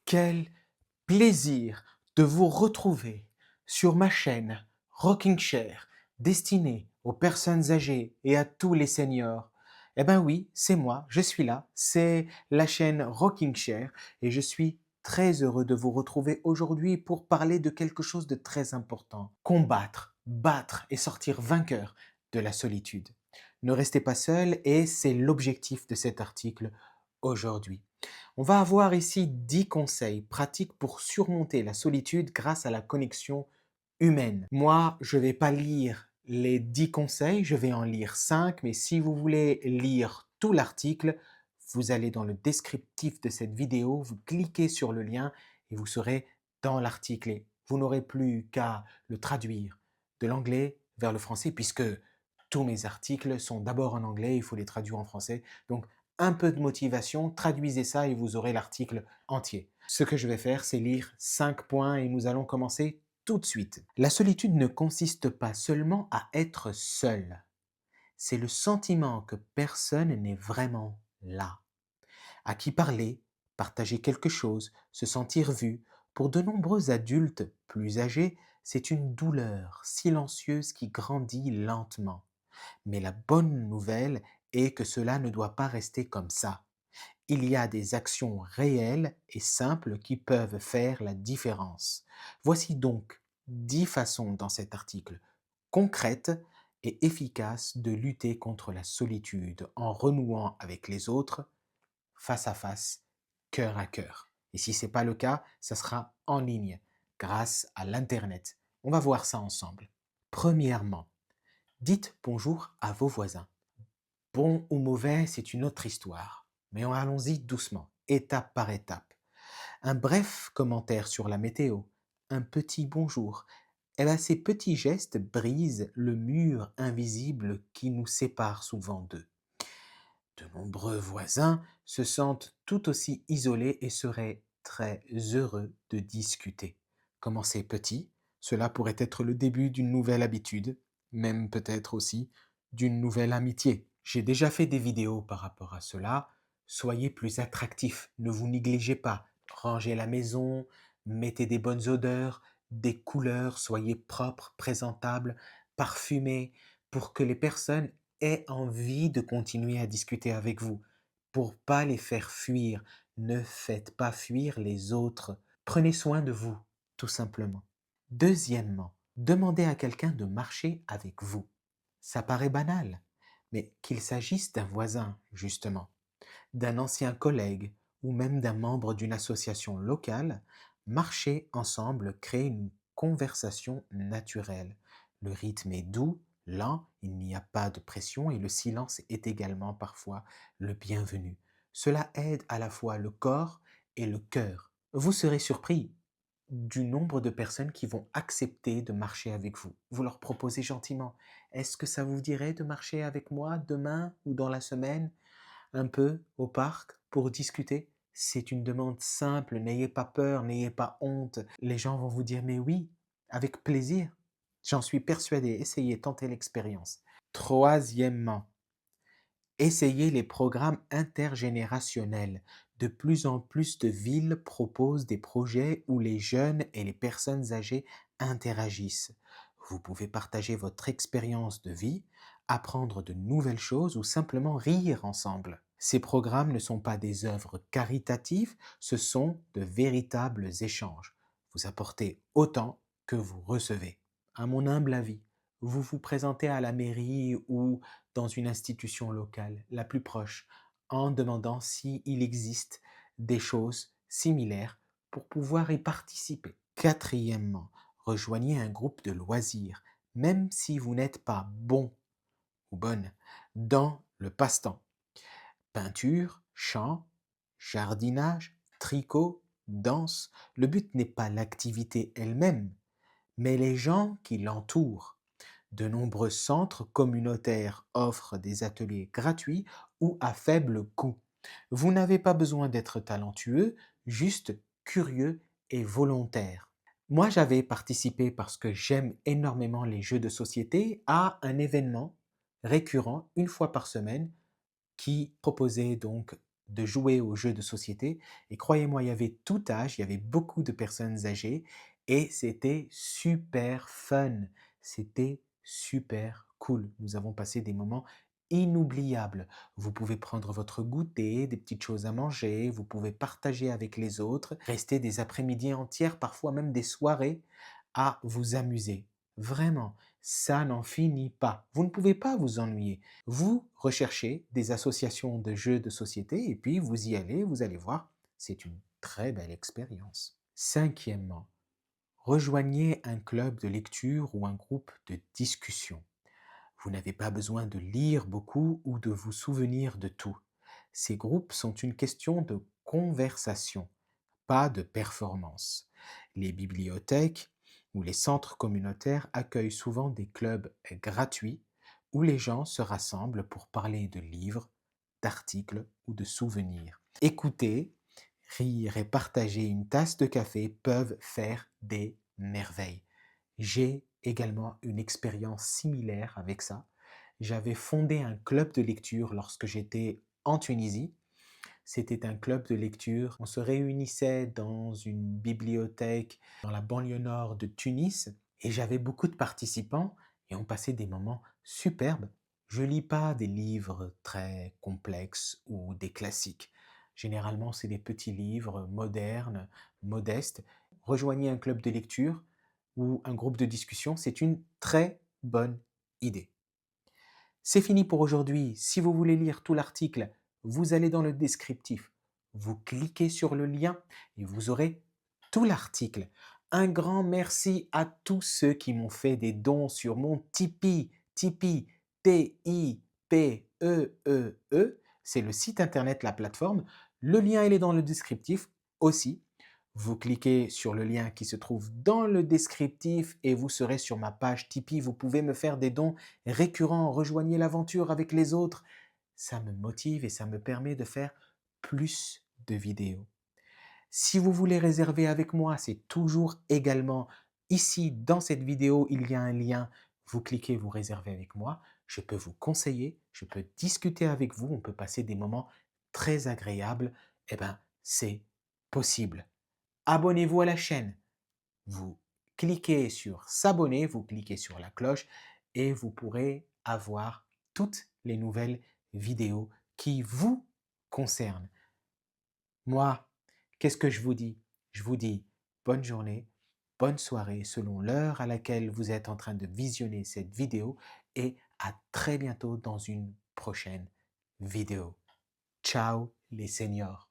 Quel plaisir de vous retrouver sur ma chaîne Rocking Chair, destinée aux personnes âgées et à tous les seniors. Eh ben oui, c'est moi, je suis là, c'est la chaîne Rocking Chair et je suis très heureux de vous retrouver aujourd'hui pour parler de quelque chose de très important. Combattre, battre et sortir vainqueur de la solitude. Ne restez pas seul et c'est l'objectif de cet article aujourd'hui. On va avoir ici 10 conseils pratiques pour surmonter la solitude grâce à la connexion humaine. Moi, je ne vais pas lire les 10 conseils, je vais en lire 5, mais si vous voulez lire tout l'article, vous allez dans le descriptif de cette vidéo, vous cliquez sur le lien et vous serez dans l'article. Et vous n'aurez plus qu'à le traduire de l'anglais vers le français, puisque tous mes articles sont d'abord en anglais, il faut les traduire en français. Donc, un peu de motivation, traduisez ça et vous aurez l'article entier. Ce que je vais faire, c'est lire 5 points et nous allons commencer tout de suite. La solitude ne consiste pas seulement à être seul. C'est le sentiment que personne n'est vraiment là. À qui parler, partager quelque chose, se sentir vu. Pour de nombreux adultes plus âgés, c'est une douleur silencieuse qui grandit lentement. Mais la bonne nouvelle est que cela ne doit pas rester comme ça. Il y a des actions réelles et simples qui peuvent faire la différence. Voici donc 10 façons dans cet article concrètes et efficaces de lutter contre la solitude en renouant avec les autres face à face, cœur à cœur. Et si ce n'est pas le cas, ça sera en ligne grâce à l'Internet. On va voir ça ensemble. Premièrement, dites bonjour à vos voisins. Bon ou mauvais, c'est une autre histoire. Mais allons-y doucement, étape par étape. Un bref commentaire sur la météo, un petit bonjour. Eh bien, ces petits gestes brisent le mur invisible qui nous sépare souvent d'eux. De nombreux voisins se sentent tout aussi isolés et seraient très heureux de discuter. Commencez petit, cela pourrait être le début d'une nouvelle habitude, même peut-être aussi d'une nouvelle amitié. J'ai déjà fait des vidéos par rapport à cela. Soyez plus attractifs, ne vous négligez pas. Rangez la maison, mettez des bonnes odeurs, des couleurs, soyez propres, présentables, parfumés, pour que les personnes aient envie de continuer à discuter avec vous. Pour pas les faire fuir, ne faites pas fuir les autres. Prenez soin de vous, tout simplement. Deuxièmement, demandez à quelqu'un de marcher avec vous. Ça paraît banal, mais qu'il s'agisse d'un voisin, justement, d'un ancien collègue ou même d'un membre d'une association locale, marcher ensemble crée une conversation naturelle. Le rythme est doux, lent, il n'y a pas de pression et le silence est également parfois le bienvenu. Cela aide à la fois le corps et le cœur. Vous serez surpris du nombre de personnes qui vont accepter de marcher avec vous. Vous leur proposez gentiment, est-ce que ça vous dirait de marcher avec moi demain ou dans la semaine un peu au parc pour discuter? C'est une demande simple, n'ayez pas peur, n'ayez pas honte. Les gens vont vous dire mais oui, avec plaisir. J'en suis persuadé, essayez, tentez l'expérience. Troisièmement, essayez les programmes intergénérationnels. De plus en plus de villes proposent des projets où les jeunes et les personnes âgées interagissent. Vous pouvez partager votre expérience de vie, apprendre de nouvelles choses ou simplement rire ensemble. Ces programmes ne sont pas des œuvres caritatives, ce sont de véritables échanges. Vous apportez autant que vous recevez. À mon humble avis, vous vous présentez à la mairie ou dans une institution locale la plus proche en demandant s'il existe des choses similaires pour pouvoir y participer. Quatrièmement, rejoignez un groupe de loisirs, même si vous n'êtes pas bon ou bonne dans le passe-temps. Peinture, chant, jardinage, tricot, danse, le but n'est pas l'activité elle-même, mais les gens qui l'entourent. De nombreux centres communautaires offrent des ateliers gratuits ou à faible coût. Vous n'avez pas besoin d'être talentueux, juste curieux et volontaire. Moi, j'avais participé parce que j'aime énormément les jeux de société à un événement récurrent une fois par semaine qui proposait donc de jouer aux jeux de société et croyez-moi, il y avait tout âge, il y avait beaucoup de personnes âgées et c'était super fun. C'était super cool. Nous avons passé des moments inoubliables. Vous pouvez prendre votre goûter, des petites choses à manger, vous pouvez partager avec les autres, rester des après-midi entières, parfois même des soirées à vous amuser. Vraiment, ça n'en finit pas. Vous ne pouvez pas vous ennuyer. Vous recherchez des associations de jeux de société et puis vous y allez, vous allez voir, c'est une très belle expérience. Cinquièmement, rejoignez un club de lecture ou un groupe de discussion. Vous n'avez pas besoin de lire beaucoup ou de vous souvenir de tout. Ces groupes sont une question de conversation, pas de performance. Les bibliothèques ou les centres communautaires accueillent souvent des clubs gratuits où les gens se rassemblent pour parler de livres, d'articles ou de souvenirs. Écouter, rire et partager une tasse de café peuvent faire des merveilles. J'ai également une expérience similaire avec ça. J'avais fondé un club de lecture lorsque j'étais en Tunisie. C'était un club de lecture. On se réunissait dans une bibliothèque dans la banlieue nord de Tunis et j'avais beaucoup de participants et on passait des moments superbes. Je lis pas des livres très complexes ou des classiques. Généralement, c'est des petits livres modernes, modestes. Rejoignez un club de lecture ou un groupe de discussion, c'est une très bonne idée. C'est fini pour aujourd'hui. Si vous voulez lire tout l'article, vous allez dans le descriptif, vous cliquez sur le lien et vous aurez tout l'article. Un grand merci à tous ceux qui m'ont fait des dons sur mon Tipeee. Tipeee, T-I-P-E-E-E. C'est le site internet, la plateforme. Le lien, il est dans le descriptif aussi. Vous cliquez sur le lien qui se trouve dans le descriptif et vous serez sur ma page Tipeee. Vous pouvez me faire des dons récurrents. Rejoignez l'aventure avec les autres. Ça me motive et ça me permet de faire plus de vidéos. Si vous voulez réserver avec moi, c'est toujours également ici dans cette vidéo, il y a un lien. Vous cliquez, vous réservez avec moi. Je peux vous conseiller, je peux discuter avec vous, on peut passer des moments très agréables. Eh bien, c'est possible. Abonnez-vous à la chaîne. Vous cliquez sur s'abonner, vous cliquez sur la cloche et vous pourrez avoir toutes les nouvelles vidéos qui vous concernent. Moi, qu'est-ce que je vous dis? Je vous dis bonne journée, bonne soirée selon l'heure à laquelle vous êtes en train de visionner cette vidéo et à très bientôt dans une prochaine vidéo. Ciao les seniors.